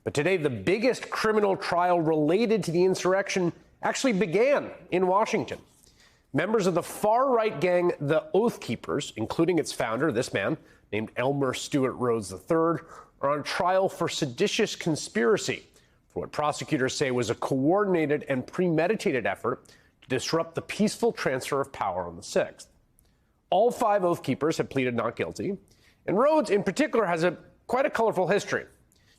But today, the biggest criminal trial related to the insurrection actually began in Washington. Members of the far-right gang, the Oath Keepers, including its founder, this man, named Elmer Stewart Rhodes III, are on trial for seditious conspiracy for what prosecutors say was a coordinated and premeditated effort to disrupt the peaceful transfer of power on the 6th. All 5 Oath Keepers have pleaded not guilty, and Rhodes in particular has quite a colorful history.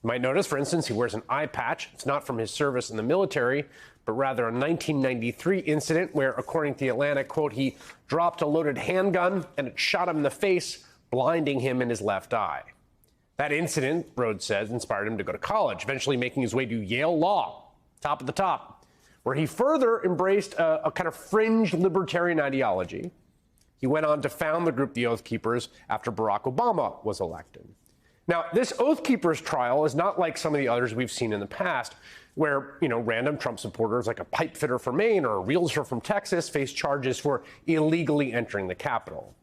You might notice, for instance, he wears an eye patch. It's not from his service in the military, but rather a 1993 incident where, according to The Atlantic, quote, he dropped a loaded handgun and it shot him in the face, blinding him in his left eye. That incident, Rhodes says, inspired him to go to college, eventually making his way to Yale Law, top of the top, where he further embraced a kind of fringe libertarian ideology. He went on to found the group the Oath Keepers after Barack Obama was elected. Now, this Oath Keepers trial is not like some of the others we've seen in the past, where, random Trump supporters like a pipe fitter from Maine or a realtor from Texas face charges for illegally entering the Capitol.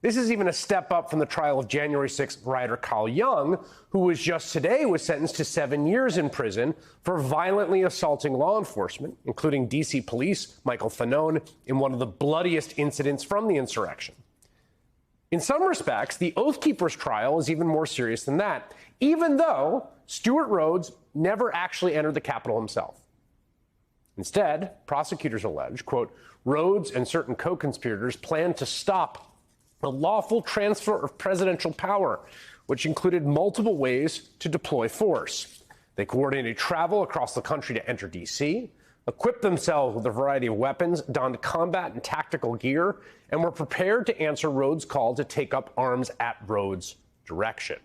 This is even a step up from the trial of January 6th rioter Kyle Young, who was sentenced to 7 years in prison for violently assaulting law enforcement, including D.C. police Michael Fanone, in one of the bloodiest incidents from the insurrection. In some respects, the Oath Keepers trial is even more serious than that, even though Stewart Rhodes never actually entered the Capitol himself. Instead, prosecutors allege, quote, Rhodes and certain co-conspirators planned to stop the lawful transfer of presidential power, which included multiple ways to deploy force. They coordinated travel across the country to enter D.C., equipped themselves with a variety of weapons, donned combat and tactical gear, and were prepared to answer Rhodes' call to take up arms at Rhodes' direction.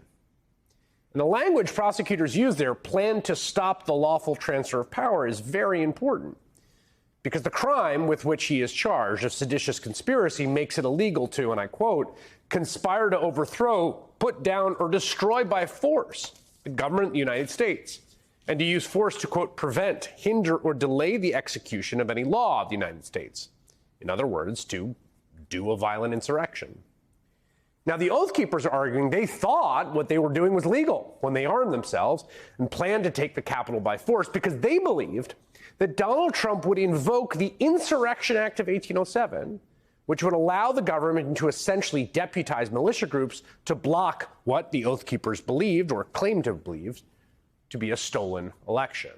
And the language prosecutors use there, plan to stop the lawful transfer of power, is very important, because the crime with which he is charged of seditious conspiracy makes it illegal to, and I quote, conspire to overthrow, put down, or destroy by force the government of the United States, and to use force to, quote, prevent, hinder, or delay the execution of any law of the United States. In other words, to do a violent insurrection. Now, the Oath Keepers are arguing they thought what they were doing was legal when they armed themselves and planned to take the Capitol by force because they believed that Donald Trump would invoke the Insurrection Act of 1807, which would allow the government to essentially deputize militia groups to block what the Oath Keepers believed or claimed to have believed to be a stolen election.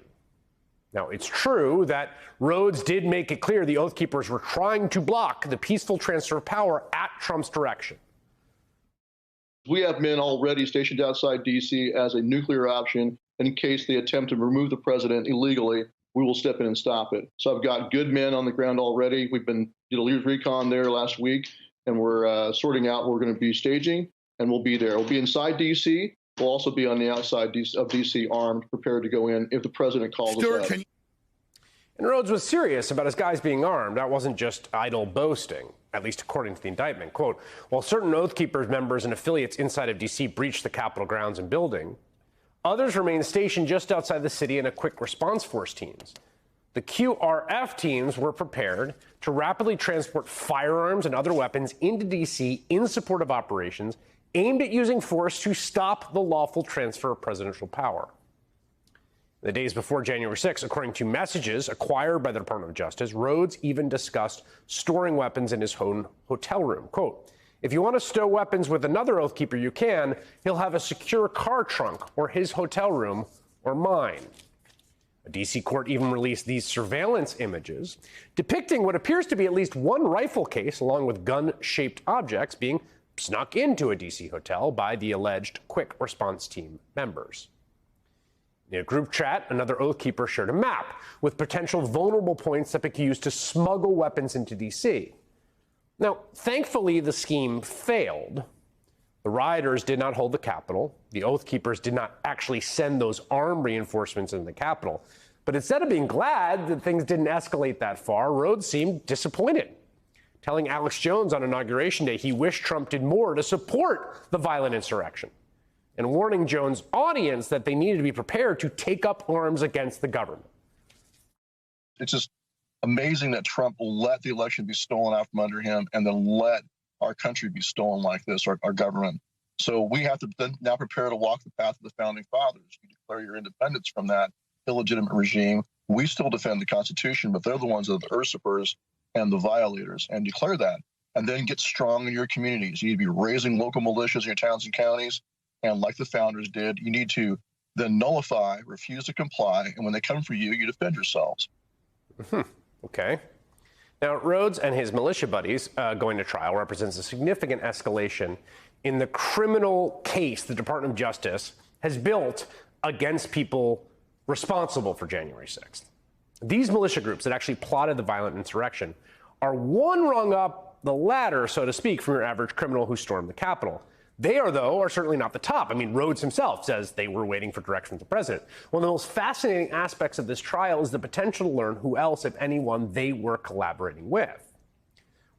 Now, it's true that Rhodes did make it clear the Oath Keepers were trying to block the peaceful transfer of power at Trump's direction. We have men already stationed outside D.C. as a nuclear option in case they attempt to remove the president illegally. We will step in and stop it. So I've got good men on the ground already. We've did a leaders recon there last week, and we're sorting out what we're going to be staging, and we'll be there. We'll be inside D.C. We'll also be on the outside of D.C. armed, prepared to go in if the president calls us out. And Rhodes was serious about his guys being armed. That wasn't just idle boasting, at least according to the indictment. Quote, while certain Oath Keepers members and affiliates inside of D.C. breached the Capitol grounds and building, others remain stationed just outside the city in a quick response force teams. The QRF teams were prepared to rapidly transport firearms and other weapons into D.C. in support of operations aimed at using force to stop the lawful transfer of presidential power. In the days before January 6, according to messages acquired by the Department of Justice, Rhodes even discussed storing weapons in his own hotel room. Quote, if you want to stow weapons with another Oath Keeper, you can. He'll have a secure car trunk or his hotel room or mine. A D.C. court even released these surveillance images depicting what appears to be at least one rifle case along with gun-shaped objects being snuck into a D.C. hotel by the alleged quick response team members. In a group chat, another Oath Keeper shared a map with potential vulnerable points that could be used to smuggle weapons into D.C. Now, thankfully, the scheme failed. The rioters did not hold the Capitol. The Oath Keepers did not actually send those armed reinforcements into the Capitol. But instead of being glad that things didn't escalate that far, Rhodes seemed disappointed, telling Alex Jones on Inauguration Day he wished Trump did more to support the violent insurrection, and warning Jones' audience that they needed to be prepared to take up arms against the government. It's just amazing that Trump will let the election be stolen out from under him and then let our country be stolen like this, our government. So we have to then now prepare to walk the path of the founding fathers. You declare your independence from that illegitimate regime. We still defend the Constitution, but they're the ones that are the usurpers and the violators, and declare that. And then get strong in your communities. You need to be raising local militias in your towns and counties. And like the founders did, you need to then nullify, refuse to comply. And when they come for you, you defend yourselves. Okay. Now, Rhodes and his militia buddies going to trial represents a significant escalation in the criminal case the Department of Justice has built against people responsible for January 6th. These militia groups that actually plotted the violent insurrection are one rung up the ladder, so to speak, from your average criminal who stormed the Capitol. They are certainly not the top. I mean, Rhodes himself says they were waiting for direction from the president. One of the most fascinating aspects of this trial is the potential to learn who else, if anyone, they were collaborating with.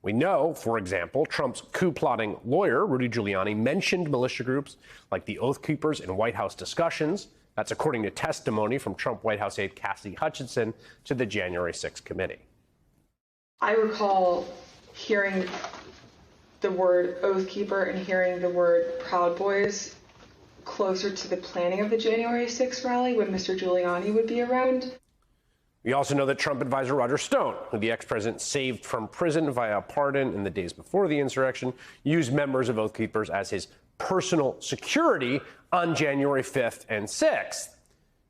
We know, for example, Trump's coup-plotting lawyer, Rudy Giuliani, mentioned militia groups like the Oath Keepers in White House discussions. That's according to testimony from Trump White House aide Cassidy Hutchinson to the January 6th committee. I recall hearing the word Oath Keeper and hearing the word Proud Boys closer to the planning of the January 6th rally when Mr. Giuliani would be around. We also know that Trump advisor Roger Stone, who the ex-president saved from prison via a pardon in the days before the insurrection, used members of Oath Keepers as his personal security on January 5th and 6th.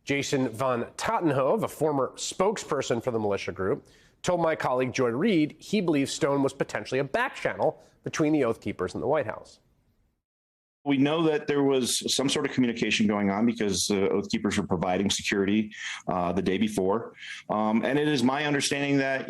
Jason Van Tatenhove, a former spokesperson for the militia group, told my colleague Joy Reid he believes Stone was potentially a back channel between the Oath Keepers and the White House. We know that there was some sort of communication going on because the Oath Keepers were providing security the day before. And it is my understanding that,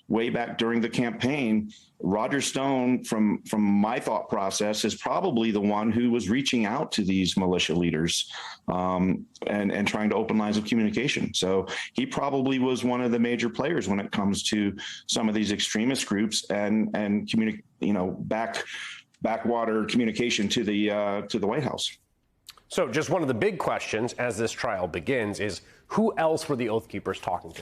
way back during the campaign, Roger Stone, from my thought process, is probably the one who was reaching out to these militia leaders and trying to open lines of communication. So he probably was one of the major players when it comes to some of these extremist groups and backwater communication to the White House. So just one of the big questions as this trial begins is who else were the Oath Keepers talking to?